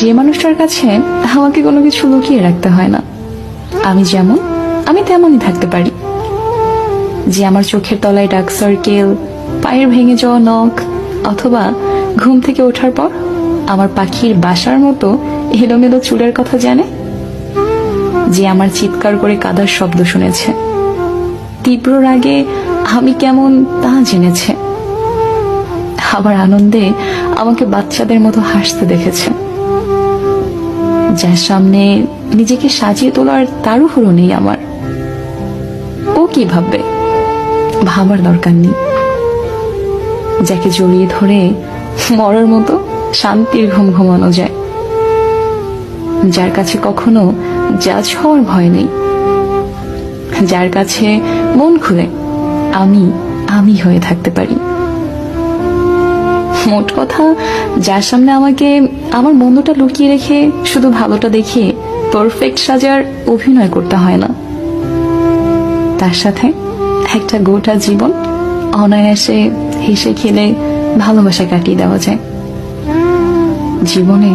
যে মানুষটার কাছে আমাকে কোনো কিছু লুকিয়ে রাখতে হয় না, আমি যেমন আমি তেমনই থাকতে পারি। যে আমার চোখের তলায় ডার্ক সার্কেল, পায়ের ভেঙে যাওয়া নখ, অথবা ঘুম থেকে ওঠার পর আমার পাখির বাসার মতো এলোমেলো চুলের কথা জানে। যে আমার চিৎকার করে কাদার শব্দ শুনেছে, তীব্র রাগে আমি কেমন তা জেনেছে, আবার আনন্দে আমাকে বাচ্চাদের মতো হাসতে দেখেছে। যার সামনে নিজেকে সাজিয়ে তোলার তাড়াহুড়ো নেই আমার। ও কি ভাববে, ভাবার দরকার নেই। যাকে জড়িয়ে ধরে মরার মতো শান্তির ঘুম ঘুমানো যায়, যার কাছে কখনো জাজ হওয়ার ভয় নেই, যার কাছে মন খুলে আমি আমি হয়ে থাকতে পারি। মোট কথা, যার সামনে আমাকে আমার মন্দটা লুকিয়ে রেখে শুধু ভালোটা দেখিয়ে পারফেক্ট সাজার অভিনয় করতে হয় না, তার সাথে একটা গোটা জীবন অনায়াসে হেসে খেলে ভালোবাসা কাটিয়ে দেওয়া যায়। জীবনে